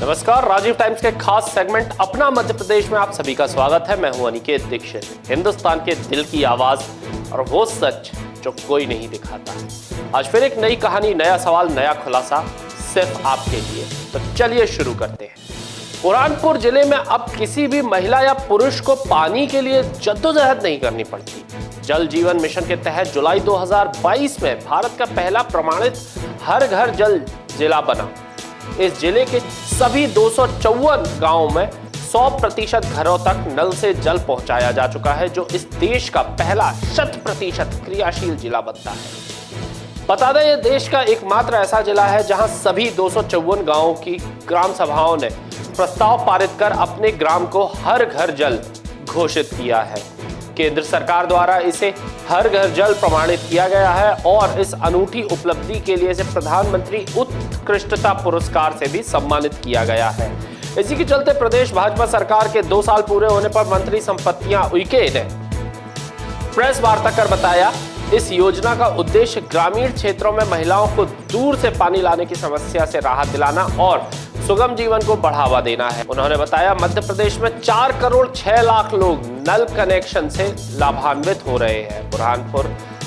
नमस्कार, राजीव टाइम्स के खास सेगमेंट अपना मध्य प्रदेश में आप सभी का स्वागत है। मैं हूं अनिकेत दीक्षित। हिंदुस्तान के दिल की आवाज और वो सच जो कोई नहीं दिखाता। आज फिर एक नई कहानी, नया सवाल, नया खुलासा सिर्फ आपके लिए। तो चलिए शुरू करते हैं। बुरहानपुर जिले में अब किसी भी महिला या पुरुष को पानी के लिए जद्दोजहद नहीं करनी पड़ती। जल जीवन मिशन के तहत जुलाई 2022 में भारत का पहला प्रमाणित हर घर जल जिला बना। इस जिले के सभी 254 गांवों में 100% घरों तक नल से जल पहुंचाया जा चुका है, जो इस देश का पहला 100% क्रियाशील जिला बनता है। बता दें, यह देश का एकमात्र ऐसा जिला है जहां सभी 254 गांवों की ग्राम सभाओं ने प्रस्ताव पारित कर अपने ग्राम को हर घर जल घोषित किया है। केंद्र सरकार द्वारा इसे हर घर जल प्रमाणित किया गया है और इस अनूठी उपलब्धि के लिए इसे प्रधानमंत्री उत्कृष्टता पुरस्कार से भी सम्मानित किया गया है। इसी के चलते प्रदेश भाजपा सरकार के 2 साल पूरे होने पर मंत्री संपत्तियां उइके ने प्रेस वार्ता कर बताया, इस योजना का उद्देश्य ग्रामीण क्षेत्रों में महिलाओं को दूर से पानी लाने की समस्या से राहत दिलाना और सुगम जीवन को बढ़ावा देना है। उन्होंने बताया, मध्य प्रदेश में 4 करोड़ 6 लाख लोग नल कनेक्शन से लाभान्वित हो रहे हैं। बुरहानपुर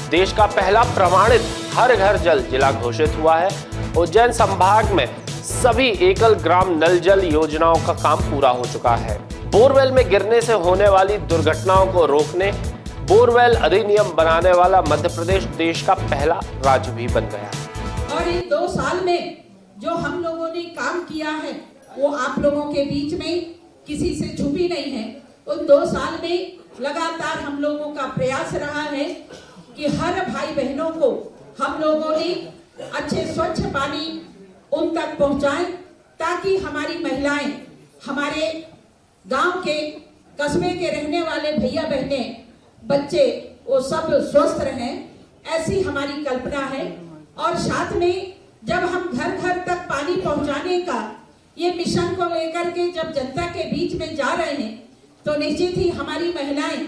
देश का पहला प्रमाणित हर घर जल जिला घोषित हुआ है। उज्जैन संभाग में सभी एकल ग्राम नल जल योजनाओं का काम पूरा हो चुका है। बोरवेल में गिरने से होने वाली दुर्घटनाओं को रोकने बोरवेल अधिनियम बनाने वाला मध्य प्रदेश देश का पहला राज्य भी बन गया। और इन 2 साल में जो हम लोगों ने काम किया है वो आप लोगों के बीच में किसी से छुपी नहीं है। उन 2 साल में लगातार हम लोगों का प्रयास रहा है कि हर भाई बहनों को हम लोगों ने अच्छे स्वच्छ पानी उन तक पहुंचाएं, ताकि हमारी महिलाएं, हमारे गांव के कस्बे के रहने वाले भैया बहने, बच्चे, वो सब स्वस्थ रहें, ऐसी हमारी कल्पना है। और साथ में जब हम घर घर तक पानी पहुंचाने का ये मिशन को लेकर के जब जनता के बीच में जा रहे हैं, तो निश्चित ही हमारी महिलाएं,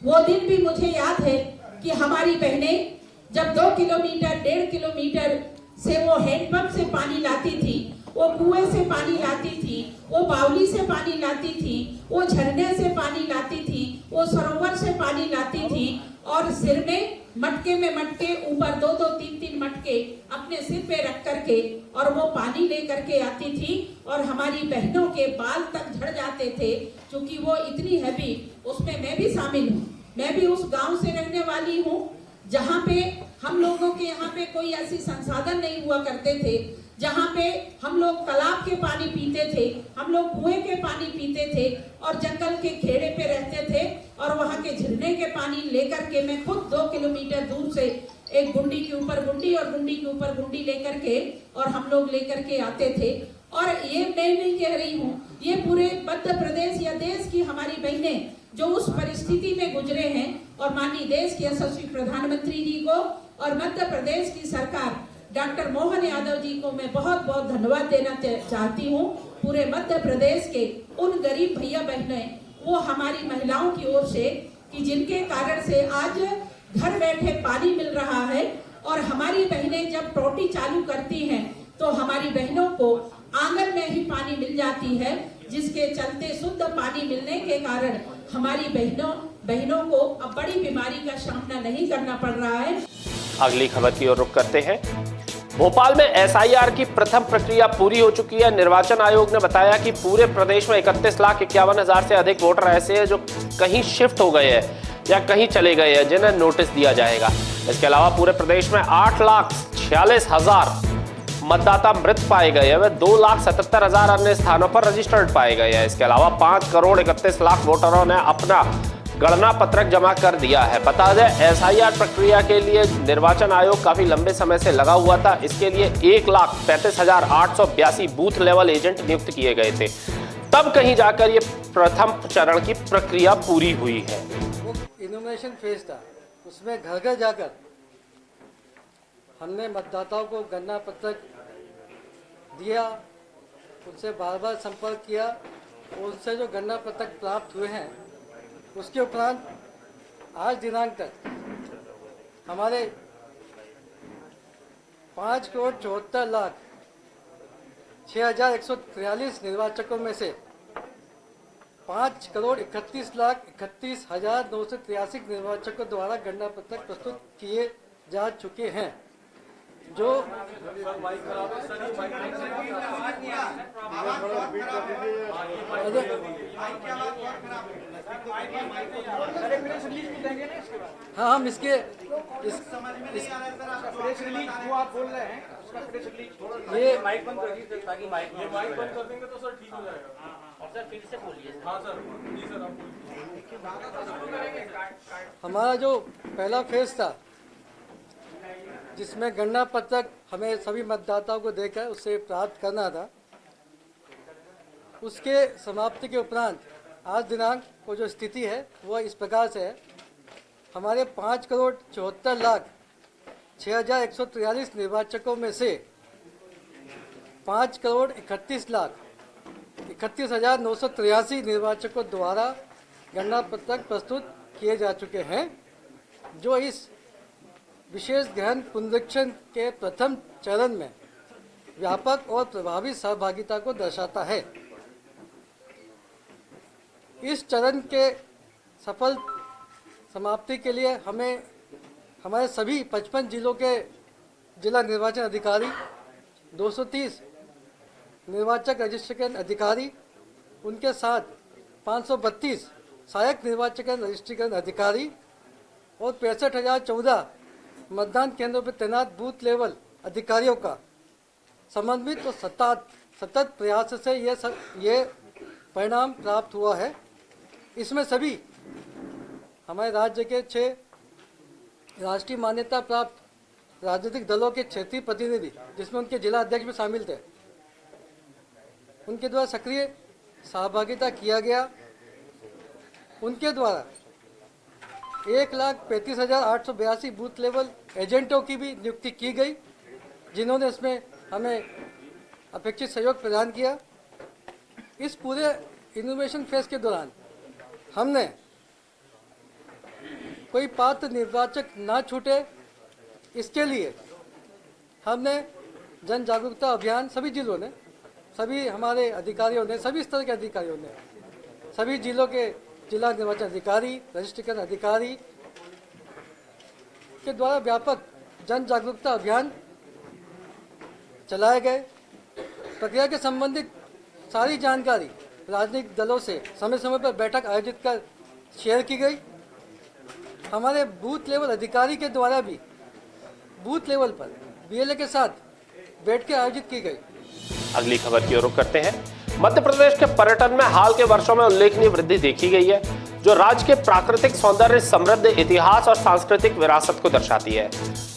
वो दिन भी मुझे याद है कि हमारी बहनें जब 2 किलोमीटर 1.5 किलोमीटर से वो हैंडपंप से पानी लाती थी, वो कुएं से पानी लाती थी, वो बावली से पानी लाती थी, वो झरने से पानी लाती थी, वो सरोवर से पानी लाती थी और सिर में मटके में मटके, ऊपर 2-2 3-3 मटके अपने सिर पे रख करके और वो पानी लेकर के आती थी और हमारी बहनों के बाल तक झड़ जाते थे, क्योंकि वो इतनी हैवी। उसमें मैं भी शामिल हूँ। मैं भी उस गांव से रहने वाली हूँ जहाँ पे हम लोगों के यहाँ पे कोई ऐसी संसाधन नहीं हुआ करते थे, जहाँ पे हम लोग तालाब के पानी पीते थे, हम लोग कुएं के पानी पीते थे और जंगल के खेड़े पे रहते थे और वहाँ के झरने के पानी लेकर के मैं खुद 2 किलोमीटर दूर से एक गुंडी के ऊपर गुंडी और गुंडी के ऊपर गुंडी लेकर के और हम लोग लेकर के आते थे। और ये मैं नहीं कह रही हूँ, ये पूरे मध्य प्रदेश या देश की हमारी बहनें जो उस परिस्थिति में गुजरे हैं, और माननीय देश के यशस्वी प्रधानमंत्री जी को और मध्य प्रदेश की सरकार डॉक्टर मोहन यादव जी को मैं बहुत बहुत धन्यवाद देना चाहती हूँ। पूरे मध्य प्रदेश के उन गरीब भैया बहनें, वो हमारी महिलाओं की ओर से, कि जिनके कारण से आज घर बैठे पानी मिल रहा है। और हमारी बहनें जब टोटी चालू करती हैं तो हमारी बहनों को आंगन में ही पानी मिल जाती है, जिसके चलते शुद्ध पानी मिलने के कारण हमारी बहनों को अब बड़ी बीमारी का सामना नहीं करना पड़ रहा है। अगली खबर की ओर रुख करते हैं। भोपाल में एसआईआर की प्रथम प्रक्रिया पूरी हो चुकी है। निर्वाचन आयोग ने बताया कि पूरे प्रदेश में 31,51,000 से अधिक वोटर ऐसे हैं जो कहीं शिफ्ट हो गए हैं या कहीं चले गए हैं, जिन्हें नोटिस दिया जाएगा। इसके अलावा पूरे प्रदेश में 8,46,000 मतदाता मृत पाए गए हैं, वे 2,77,000 अन्य स्थानों पर रजिस्टर्ड पाए गए हैं। इसके अलावा 5 करोड़ 31 लाख वोटरों ने अपना गणना पत्रक जमा कर दिया है। बता दें, एसआईआर प्रक्रिया के लिए निर्वाचन आयोग काफी लंबे समय से लगा हुआ था। इसके लिए 1,35,882 बूथ लेवल एजेंट नियुक्त किए गए थे, तब कहीं जाकर ये प्रथम चरण की प्रक्रिया पूरी हुई है। वो इनोमिनेशन फेज था, उसमें घर घर जाकर हमने मतदाताओं को गणना पत्रक दिया, उनसे बार बार संपर्क किया और उनसे जो गणना पत्रक प्राप्त हुए हैं, उसके उपरांत आज दिनांक तक हमारे 5 करोड़ 74 लाख 6,143 निर्वाचकों में से 5,31,31,983 निर्वाचकों द्वारा गणना पत्रक प्रस्तुत किए जा चुके हैं, जो हाँ हम इसके प्रेस रिलीज जो आप बोल रहे हैं उसका प्रेस रिलीज ये माइक बंद कर दीजिए ताकि माइक बंद कर देंगे तो सर ठीक हो जाएगा। और सर फिर से बोलिए। हाँ सर जी सर आप बोलिए। हमारा जो पहला फेज था जिसमें गणना पत्रक हमें सभी मतदाताओं को देकर उससे प्राप्त करना था, उसके समाप्ति के उपरांत आज दिनांक को जो स्थिति है वह इस प्रकार से है। हमारे 5,74,06,143 निर्वाचकों में से 5,31,31,983 निर्वाचकों द्वारा गणना पत्रक प्रस्तुत किए जा चुके हैं, जो इस विशेष गहन पुनरीक्षण के प्रथम चरण में व्यापक और प्रभावी सहभागिता को दर्शाता है। इस चरण के सफल समाप्ति के लिए हमें हमारे सभी 55 जिलों के जिला निर्वाचन अधिकारी, 230 निर्वाचक रजिस्ट्रेशन अधिकारी, उनके साथ 532 सहायक निर्वाचन रजिस्ट्रेशन अधिकारी और 65,014 मतदान केंद्रों पर तैनात बूथ लेवल अधिकारियों का समन्वित और सतत प्रयास से ये परिणाम प्राप्त हुआ है। इसमें सभी हमारे राज्य के 6 राष्ट्रीय मान्यता प्राप्त राजनीतिक दलों के क्षेत्रीय प्रतिनिधि, जिसमें उनके जिला अध्यक्ष भी शामिल थे, उनके द्वारा सक्रिय सहभागिता किया गया। उनके द्वारा 1,35,882 बूथ लेवल एजेंटों की भी नियुक्ति की गई, जिन्होंने इसमें हमें अपेक्षित सहयोग प्रदान किया। इस पूरे इनोवेशन फेज के दौरान हमने कोई पात्र निर्वाचक ना छूटे, इसके लिए हमने जन जागरूकता अभियान सभी जिलों ने, सभी हमारे अधिकारियों ने, सभी स्तर के अधिकारियों ने, सभी जिलों के जिला निर्वाचन अधिकारी, रजिस्ट्रेशन अधिकारी के द्वारा व्यापक जन जागरूकता अभियान चलाए गए। प्रक्रिया के संबंधित सारी जानकारी राजनीतिक दलों से समय समय पर बैठक आयोजित कर शेयर की गई। हमारे बूथ लेवल अधिकारी के द्वारा भी बूथ लेवल पर बीएलए के साथ बैठकें आयोजित की गई। अगली खबर की ओर रुख करते हैं। मध्य प्रदेश के पर्यटन में हाल के वर्षों में उल्लेखनीय वृद्धि देखी गई है, जो राज्य के प्राकृतिक सौंदर्य, समृद्ध इतिहास और सांस्कृतिक विरासत को दर्शाती है।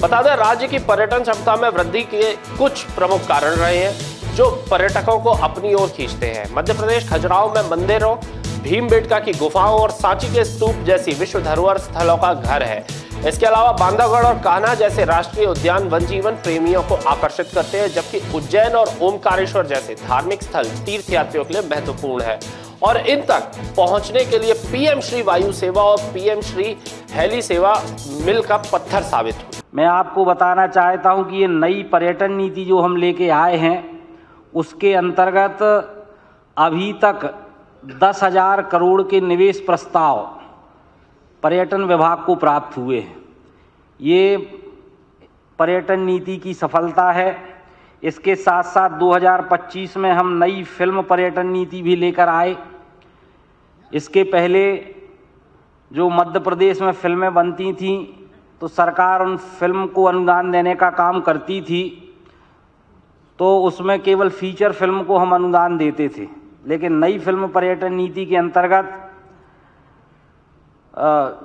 बता दें, राज्य की पर्यटन क्षमता में वृद्धि के कुछ प्रमुख कारण रहे हैं जो पर्यटकों को अपनी ओर खींचते हैं। मध्य प्रदेश खजुराहो में मंदिरों, भीमबेटका की गुफाओं और सांची के स्तूप जैसी विश्व धरोहर स्थलों का घर है। इसके अलावा बांधवगढ़ और कान्हा जैसे राष्ट्रीय उद्यान वन जीवन प्रेमियों को आकर्षित करते हैं, जबकि उज्जैन और ओमकारेश्वर जैसे धार्मिक स्थल तीर्थयात्रियों के लिए महत्वपूर्ण है और इन तक पहुंचने के लिए पीएम श्री वायु सेवा और पीएम श्री हेली सेवा मिल का पत्थर साबित हुई। मैं आपको बताना चाहता हूं कि ये नई पर्यटन नीति जो हम लेके आए हैं, उसके अंतर्गत अभी तक 10,000 करोड़ के निवेश प्रस्ताव पर्यटन विभाग को प्राप्त हुए हैं। ये पर्यटन नीति की सफलता है। इसके साथ साथ 2025 में हम नई फिल्म पर्यटन नीति भी लेकर आए। इसके पहले जो मध्य प्रदेश में फिल्में बनती थीं तो सरकार उन फिल्म को अनुदान देने का काम करती थी, तो उसमें केवल फीचर फिल्म को हम अनुदान देते थे। लेकिन नई फिल्म पर्यटन नीति के अंतर्गत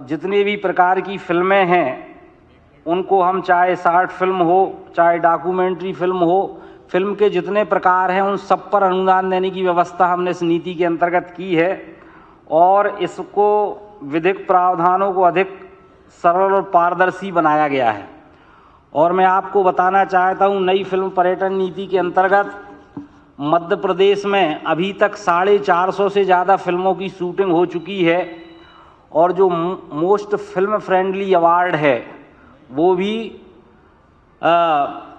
जितने भी प्रकार की फिल्में हैं उनको हम, चाहे शॉर्ट फिल्म हो, चाहे डॉक्यूमेंट्री फिल्म हो, फिल्म के जितने प्रकार हैं उन सब पर अनुदान देने की व्यवस्था हमने इस नीति के अंतर्गत की है और इसको विधिक प्रावधानों को अधिक सरल और पारदर्शी बनाया गया है। और मैं आपको बताना चाहता हूँ, नई फिल्म पर्यटन नीति के अंतर्गत मध्य प्रदेश में अभी तक 450 से ज़्यादा फिल्मों की शूटिंग हो चुकी है और जो मोस्ट फिल्म फ्रेंडली अवार्ड है वो भी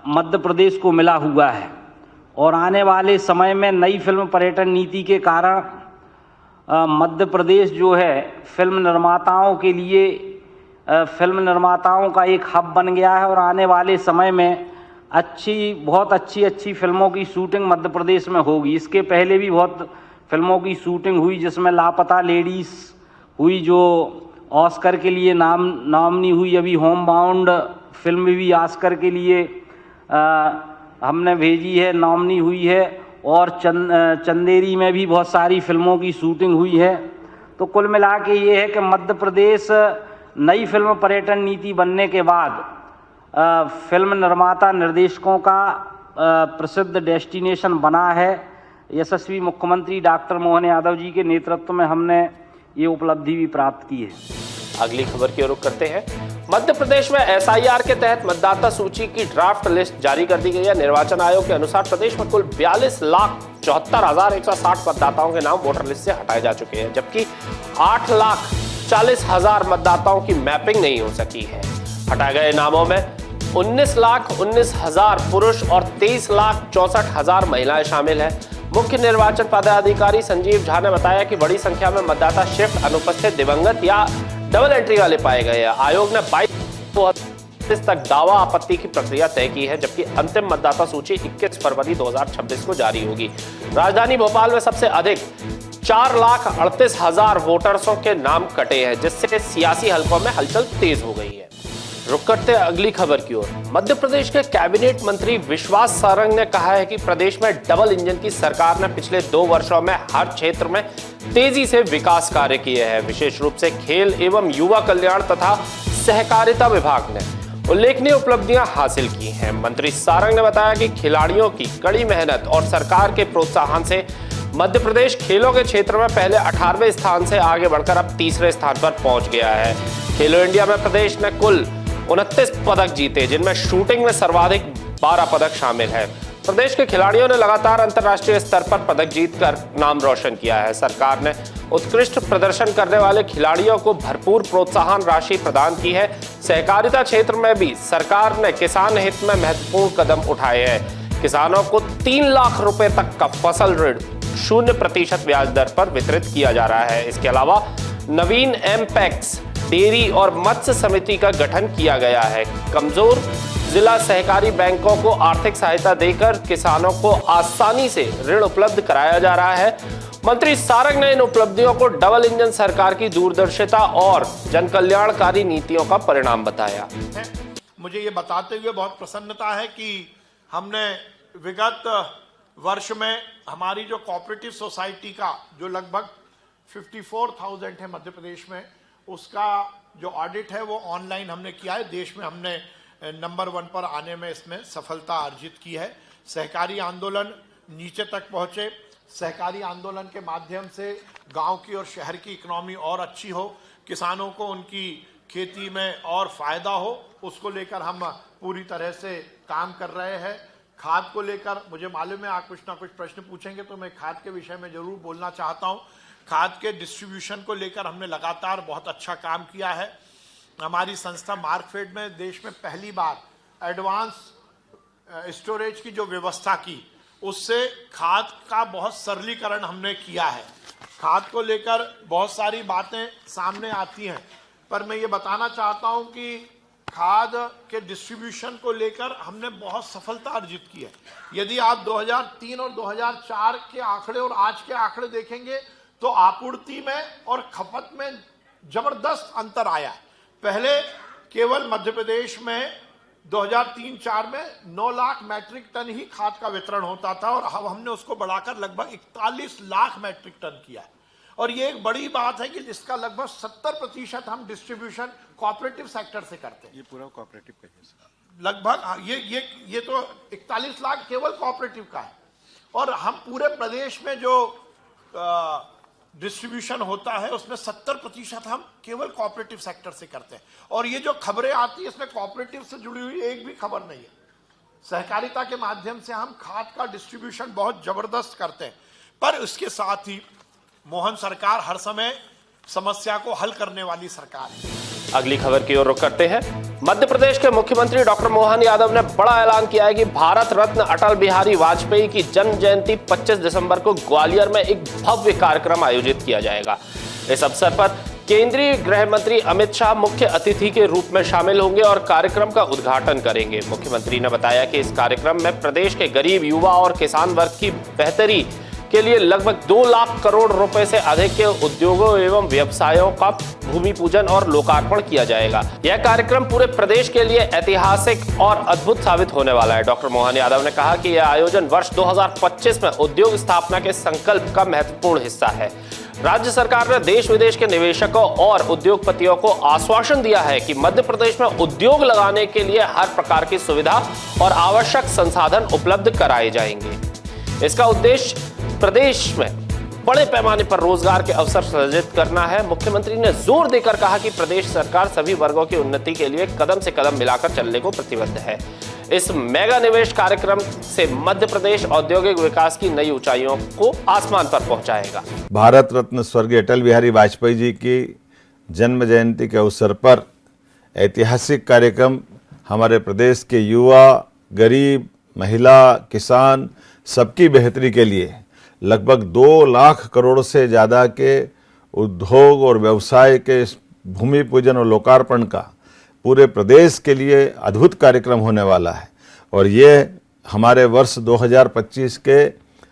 मध्य प्रदेश को मिला हुआ है। और आने वाले समय में नई फिल्म पर्यटन नीति के कारण मध्य प्रदेश जो है फिल्म निर्माताओं का एक हब बन गया है और आने वाले समय में बहुत अच्छी फिल्मों की शूटिंग मध्य प्रदेश में होगी। इसके पहले भी बहुत फिल्मों की शूटिंग हुई, जिसमें लापता लेडीज़ हुई जो ऑस्कर के लिए नामनी हुई। अभी होम बाउंड फिल्म भी ऑस्कर के लिए हमने भेजी है, नामनी हुई है, और चंदेरी में भी बहुत सारी फिल्मों की शूटिंग हुई है। तो कुल मिला के ये है कि मध्य प्रदेश नई फिल्म पर्यटन नीति बनने के बाद फिल्म निर्माता निर्देशकों का प्रसिद्ध डेस्टिनेशन बना है। यशस्वी मुख्यमंत्री डॉक्टर मोहन यादव जी के नेतृत्व में हमने ये उपलब्धि भी प्राप्त की है। अगली खबर की ओर रुख करते हैं। मध्य प्रदेश में एसआईआर के तहत मतदाता सूची की ड्राफ्ट लिस्ट जारी कर दी गई है। निर्वाचन आयोग के अनुसार प्रदेश में कुल 42,74,160 मतदाताओं के नाम वोटर लिस्ट से हटाए जा चुके हैं, जबकि 8,40,000 मतदाताओं की मैपिंग नहीं हो सकी है। हटाए गए नामों में 19,19,000 पुरुष और 23,64,000 महिलाएं शामिल हैं। मुख्य निर्वाचन पदाधिकारी संजीव झा ने बताया कि बड़ी संख्या में मतदाता शिफ्ट, अनुपस्थित, दिवंगत या डबल एंट्री वाले पाए गए हैं। आयोग ने 22 तक दावा आपत्ति की प्रक्रिया तय की है, जबकि अंतिम मतदाता सूची 21 फरवरी 2026 को जारी होगी। राजधानी भोपाल में सबसे अधिक 4,38,000 वोटर्सों के नाम कटे हैं, जिससे सियासी हलकों में हलचल तेज हो गई है। रुक करते अगली खबर की ओर। मध्य प्रदेश के कैबिनेट मंत्री विश्वास सारंग ने कहा है कि प्रदेश में डबल इंजन की सरकार ने पिछले 2 वर्षों में हर क्षेत्र में तेजी से विकास कार्य किए हैं। विशेष रूप से खेल एवं युवा कल्याण तथा सहकारिता विभाग ने उल्लेखनीय उपलब्धियां हासिल की हैं। मंत्री सारंग ने बताया कि खिलाड़ियों की कड़ी मेहनत और सरकार के प्रोत्साहन से मध्य प्रदेश खेलों के क्षेत्र में पहले 18वें स्थान से आगे बढ़कर अब 3रे स्थान पर पहुंच गया है। खेलो इंडिया में प्रदेश ने कुल 29 पदक जीते, जिनमें शूटिंग में सर्वाधिक 12 पदक शामिल है। प्रदेश के खिलाड़ियों ने लगातार अंतर्राष्ट्रीय स्तर पर पदक जीतकर नाम रोशन किया है। सरकार ने उत्कृष्ट प्रदर्शन करने वाले खिलाड़ियों को भरपूर प्रोत्साहन राशि प्रदान की है। सहकारिता क्षेत्र में भी सरकार ने किसान हित में महत्वपूर्ण कदम उठाए हैं। किसानों को 3 लाख रुपए तक का फसल ऋण 0% ब्याज दर पर वितरित किया जा रहा है। इसके अलावा नवीन एमपैक्स डेयरी और मत्स्य समिति का गठन किया गया है। कमजोर जिला सहकारी बैंकों को आर्थिक सहायता देकर किसानों को आसानी से ऋण उपलब्ध कराया जा रहा है। मंत्री सारंग ने इन उपलब्धियों को डबल इंजन सरकार की दूरदर्शिता और जनकल्याणकारी नीतियों का परिणाम बताया। मुझे ये बताते हुए बहुत प्रसन्नता है कि हमने विगत वर्ष में हमारी जो कोऑपरेटिव सोसाइटी का जो लगभग 54,000 है मध्य प्रदेश में, उसका जो ऑडिट है वो ऑनलाइन हमने किया है। देश में हमने नंबर 1 पर आने में इसमें सफलता अर्जित की है। सहकारी आंदोलन नीचे तक पहुंचे। सहकारी आंदोलन के माध्यम से गांव की और शहर की इकोनॉमी और अच्छी हो, किसानों को उनकी खेती में और फायदा हो, उसको लेकर हम पूरी तरह से काम कर रहे हैं। खाद को लेकर मुझे मालूम है आप कुछ ना कुछ प्रश्न पूछेंगे, तो मैं खाद के विषय में जरूर बोलना चाहता हूं। खाद के डिस्ट्रीब्यूशन को लेकर हमने लगातार बहुत अच्छा काम किया है। हमारी संस्था मार्कफेड में देश में पहली बार एडवांस स्टोरेज की जो व्यवस्था की, उससे खाद का बहुत सरलीकरण हमने किया है। खाद को लेकर बहुत सारी बातें सामने आती हैं, पर मैं ये बताना चाहता हूं कि खाद के डिस्ट्रीब्यूशन को लेकर हमने बहुत सफलता अर्जित की है। यदि आप 2003 और 2004 के आंकड़े और आज के आंकड़े देखेंगे तो आपूर्ति में और खपत में जबरदस्त अंतर आया है। पहले केवल मध्य प्रदेश में 2003-04 में 9 लाख मैट्रिक टन ही खाद का वितरण होता था और अब हमने उसको बढ़ाकर लगभग 41 लाख मैट्रिक टन किया है। और ये एक बड़ी बात है कि जिसका लगभग 70% हम डिस्ट्रीब्यूशन कोऑपरेटिव सेक्टर से करते हैं। ये पूरा कोऑपरेटिव का है लगभग। ये तो 41 लाख केवल कोऑपरेटिव का है, और हम पूरे प्रदेश में जो डिस्ट्रीब्यूशन होता है उसमें 70% हम केवल कोऑपरेटिव सेक्टर से करते हैं। और ये जो खबरें आती है इसमें कोऑपरेटिव से जुड़ी हुई एक भी खबर नहीं है। सहकारिता के माध्यम से हम खाद का डिस्ट्रीब्यूशन बहुत जबरदस्त करते हैं, पर इसके साथ ही मोहन सरकार हर समय समस्या को हल करने वाली सरकार है। अगली खबर की ओर रुख करते हैं। मध्य प्रदेश के मुख्यमंत्री डॉक्टर मोहन यादव ने बड़ा ऐलान किया है कि भारत रत्न अटल बिहारी वाजपेयी की जन्म जयंती 25 दिसंबर को ग्वालियर में एक भव्य कार्यक्रम आयोजित किया जाएगा। इस अवसर पर केंद्रीय गृह मंत्री अमित शाह मुख्य अतिथि के रूप में शामिल होंगे और कार्यक्रम का उद्घाटन करेंगे। मुख्यमंत्री ने बताया कि इस कार्यक्रम में प्रदेश के गरीब, युवा और किसान वर्ग की बेहतरी के लिए लगभग 2 लाख करोड़ रुपए से अधिक के उद्योगों एवं व्यवसायों का भूमि पूजन और लोकार्पण किया जाएगा। यह कार्यक्रम पूरे प्रदेश के लिए ऐतिहासिक और अद्भुत साबित होने वाला है। डॉक्टर मोहन यादव ने कहा कि यह आयोजन वर्ष 2025 में उद्योग स्थापना के संकल्प का महत्वपूर्ण हिस्सा है। राज्य सरकार ने देश विदेश के निवेशकों और उद्योगपतियों को आश्वासन दिया है कि मध्य प्रदेश में उद्योग लगाने के लिए हर प्रकार की सुविधा और आवश्यक संसाधन उपलब्ध कराए जाएंगे। इसका उद्देश्य प्रदेश में बड़े पैमाने पर रोजगार के अवसर सृजित करना है। मुख्यमंत्री ने जोर देकर कहा कि प्रदेश सरकार सभी वर्गों की उन्नति के लिए कदम से कदम मिलाकर चलने को प्रतिबद्ध है। इस मेगा निवेश कार्यक्रम से मध्य प्रदेश औद्योगिक विकास की नई ऊंचाइयों को आसमान पर पहुंचाएगा। भारत रत्न स्वर्गीय अटल बिहारी वाजपेयी जी की जन्म जयंती के अवसर पर ऐतिहासिक कार्यक्रम हमारे प्रदेश के युवा, गरीब, महिला, किसान सबकी बेहतरी के लिए लगभग 2 लाख करोड़ से ज़्यादा के उद्योग और व्यवसाय के भूमि पूजन और लोकार्पण का पूरे प्रदेश के लिए अद्भुत कार्यक्रम होने वाला है। और ये हमारे वर्ष 2025 के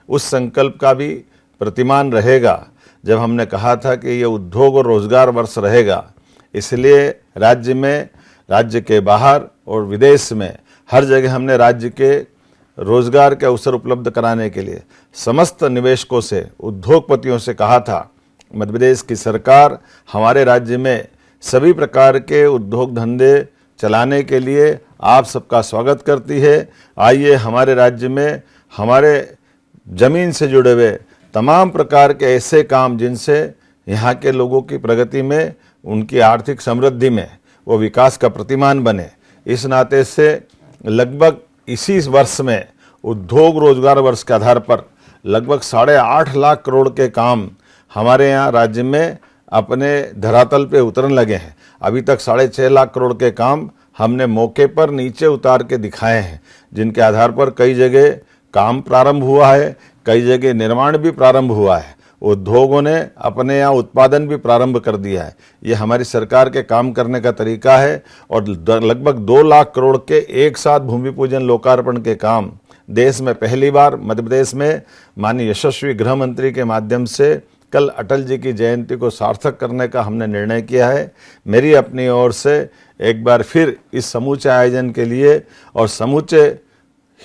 उस संकल्प का भी प्रतिमान रहेगा जब हमने कहा था कि ये उद्योग और रोजगार वर्ष रहेगा। इसलिए राज्य में, राज्य के बाहर और विदेश में हर जगह हमने राज्य के रोजगार के अवसर उपलब्ध कराने के लिए समस्त निवेशकों से, उद्योगपतियों से कहा था। मध्य प्रदेश की सरकार हमारे राज्य में सभी प्रकार के उद्योग धंधे चलाने के लिए आप सबका स्वागत करती है। आइए हमारे राज्य में हमारे जमीन से जुड़े हुए तमाम प्रकार के ऐसे काम जिनसे यहाँ के लोगों की प्रगति में, उनकी आर्थिक समृद्धि में वो विकास का प्रतिमान बने। इस नाते से लगभग इसी वर्ष में उद्योग रोजगार वर्ष के आधार पर लगभग 8.5 लाख करोड़ के काम हमारे यहाँ राज्य में अपने धरातल पे उतरने लगे हैं। अभी तक 6.5 लाख करोड़ के काम हमने मौके पर नीचे उतार के दिखाए हैं, जिनके आधार पर कई जगह काम प्रारंभ हुआ है, कई जगह निर्माण भी प्रारंभ हुआ है, उद्योगों ने अपने यहाँ उत्पादन भी प्रारंभ कर दिया है। ये हमारी सरकार के काम करने का तरीका है। और लगभग 2 लाख करोड़ के एक साथ भूमि पूजन लोकार्पण के काम देश में पहली बार मध्य प्रदेश में माननीय यशस्वी गृह मंत्री के माध्यम से कल अटल जी की जयंती को सार्थक करने का हमने निर्णय किया है। मेरी अपनी ओर से एक बार फिर इस समूचे आयोजन के लिए और समूचे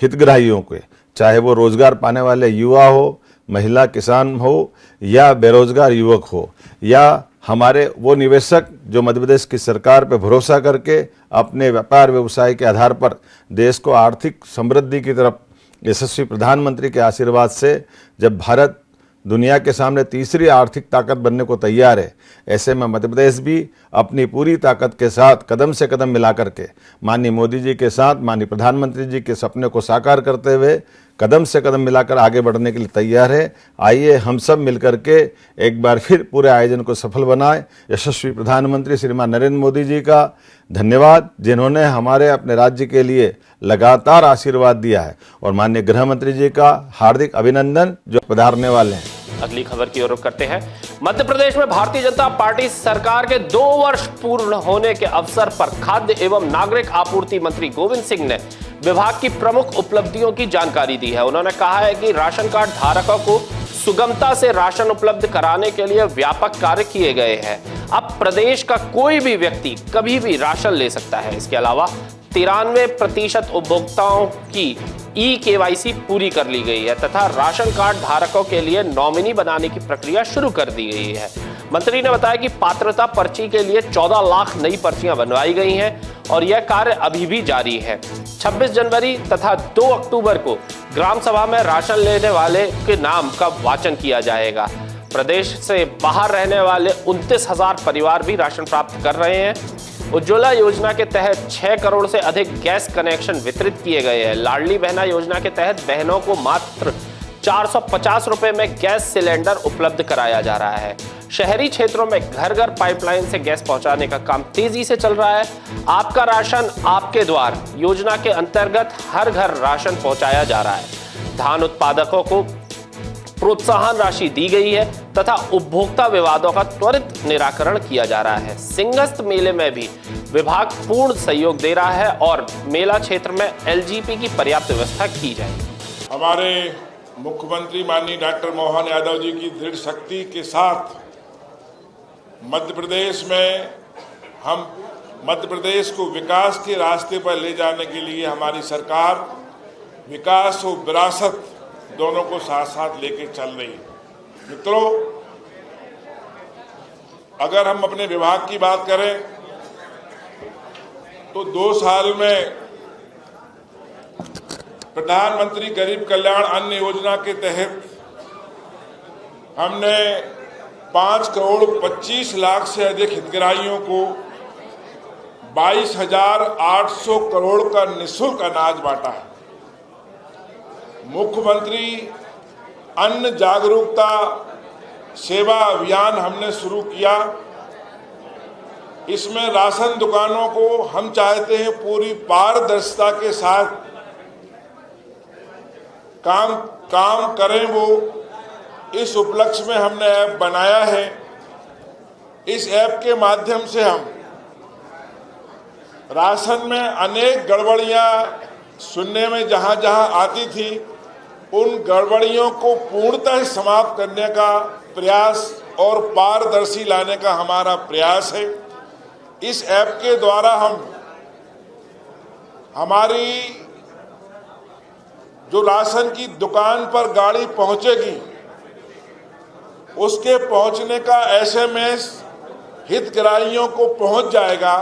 हितग्राहियों के, चाहे वो रोजगार पाने वाले युवा हो, महिला, किसान हो या बेरोजगार युवक हो, या हमारे वो निवेशक जो मध्य प्रदेश की सरकार पर भरोसा करके अपने व्यापार व्यवसाय के आधार पर देश को आर्थिक समृद्धि की तरफ यशस्वी प्रधानमंत्री के आशीर्वाद से जब भारत दुनिया के सामने तीसरी आर्थिक ताकत बनने को तैयार है, ऐसे में मध्य प्रदेश भी अपनी पूरी ताकत के साथ कदम से कदम मिला करके माननीय मोदी जी के साथ, माननीय प्रधानमंत्री जी के सपने को साकार करते हुए कदम से कदम मिलाकर आगे बढ़ने के लिए तैयार है। आइए हम सब मिलकर के एक बार फिर पूरे आयोजन को सफल बनाएं। यशस्वी प्रधानमंत्री श्रीमान नरेंद्र मोदी जी का धन्यवाद, जिन्होंने हमारे अपने राज्य के लिए लगातार आशीर्वाद दिया है, और माननीय गृह मंत्री जी का हार्दिक अभिनंदन जो पधारने वाले हैं। अगली खबर की ओर रुख करते हैं। मध्य प्रदेश में भारतीय जनता पार्टी सरकार के 2 वर्ष पूर्ण होने के अवसर पर खाद्य एवं नागरिक आपूर्ति मंत्री गोविंद सिंह ने विभाग की प्रमुख उपलब्धियों की जानकारी दी है। उन्होंने कहा है कि राशन कार्ड धारकों को सुगमता से राशन उपलब्ध कराने के लिए व्यापक कार्य किए गए हैं। अब प्रदेश का कोई भी व्यक्ति कभी भी राशन ले सकता है। इसके अलावा 93% उपभोक्ताओं की ई-केवाईसी पूरी कर ली गई है तथा राशन कार्ड धारकों के लिए नॉमिनी बनाने की प्रक्रिया शुरू कर दी गई है। मंत्री ने बताया कि पात्रता पर्ची के लिए 14 लाख नई पर्चियां बनवाई गई हैं और यह कार्य अभी भी जारी है। 26 जनवरी तथा 2 अक्टूबर को ग्राम सभा में राशन लेने वाले के नाम का वाचन किया जाएगा। प्रदेश से बाहर रहने वाले 29,000 परिवार भी राशन प्राप्त कर रहे हैं। उज्ज्वला योजना के तहत 6 करोड़ से अधिक गैस कनेक्शन वितरित किए गए हैं। लाडली बहना योजना के तहत बहनों को मात्र 450 रुपए में गैस सिलेंडर उपलब्ध कराया जा रहा है। शहरी क्षेत्रों में घर घर पाइपलाइन से गैस पहुंचाने का काम तेजी से चल रहा है। आपका राशन आपके द्वार योजना के अंतर्गत हर घर राशन पहुंचाया जा रहा है। धान उत्पादकों को प्रोत्साहन राशि दी गई है तथा उपभोक्ता विवादों का त्वरित निराकरण किया जा रहा है। सिंहस्थ मेले में भी विभाग पूर्ण सहयोग दे रहा है और मेला क्षेत्र में एलजीपी की पर्याप्त व्यवस्था की जाएगी। हमारे मुख्यमंत्री माननीय डॉक्टर मोहन यादव जी की दृढ़ शक्ति के साथ मध्य प्रदेश को विकास के रास्ते पर ले जाने के लिए हमारी सरकार विकास और विरासत दोनों को साथ साथ लेकर चल रही है। मित्रों, अगर हम अपने विभाग की बात करें तो 2 साल में प्रधानमंत्री गरीब कल्याण अन्न योजना के तहत हमने 5 करोड़ 25 लाख से अधिक हितग्राहियों को 22,800 करोड़ का निःशुल्क अनाज बांटा है। मुख्यमंत्री अन्न जागरूकता सेवा अभियान हमने शुरू किया। इसमें राशन दुकानों को हम चाहते हैं पूरी पारदर्शिता के साथ काम करें। वो इस उपलक्ष्य में हमने ऐप बनाया है। इस ऐप के माध्यम से हम राशन में अनेक गड़बड़ियां सुनने में जहां आती थी, उन गड़बड़ियों को पूर्णतः समाप्त करने का प्रयास और पारदर्शी लाने का हमारा प्रयास है। इस ऐप के द्वारा हम हमारी जो राशन की दुकान पर गाड़ी पहुंचेगी उसके पहुंचने का एसएमएस हितग्राहियों को पहुंच जाएगा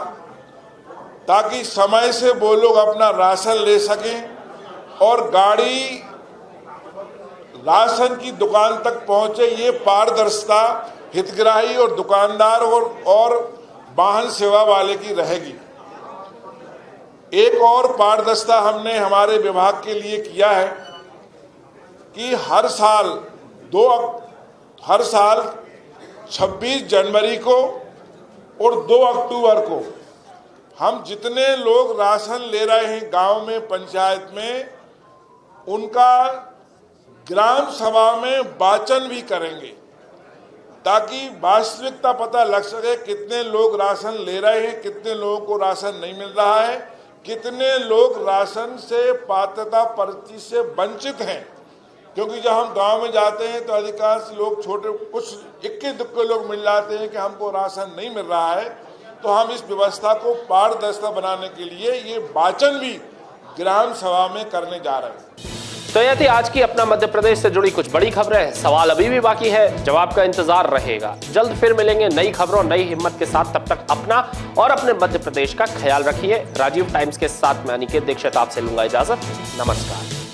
ताकि समय से वो लोग अपना राशन ले सकें और गाड़ी राशन की दुकान तक पहुंचे। ये पारदर्शिता हितग्राही और दुकानदार और वाहन सेवा वाले की रहेगी। एक और पारदर्शिता हमने हमारे विभाग के लिए किया है कि हर साल 26 जनवरी को और 2 अक्टूबर को हम जितने लोग राशन ले रहे हैं गांव में, पंचायत में, उनका ग्राम सभा में वाचन भी करेंगे ताकि वास्तविकता पता लग सके कितने लोग राशन ले रहे हैं, कितने लोगों को राशन नहीं मिल रहा है, कितने लोग राशन से पात्रता पर्ची से वंचित हैं। क्योंकि जब हम गांव में जाते हैं तो अधिकांश लोग कुछ इक्के दुक्के लोग मिल जाते हैं कि हमको राशन नहीं मिल रहा है। तो हम इस व्यवस्था को पारदर्शिता बनाने के लिए ये वाचन भी ग्राम सभा में करने जा रहे हैं। तो यह थी आज की अपना मध्य प्रदेश से जुड़ी कुछ बड़ी खबरें। सवाल अभी भी बाकी है, जवाब का इंतजार रहेगा। जल्द फिर मिलेंगे नई खबरों नई हिम्मत के साथ। तब तक अपना और अपने मध्य प्रदेश का ख्याल रखिए। राजीव टाइम्स के साथ मैं अनिकेत दीक्षित आपसे लूंगा इजाजत। नमस्कार।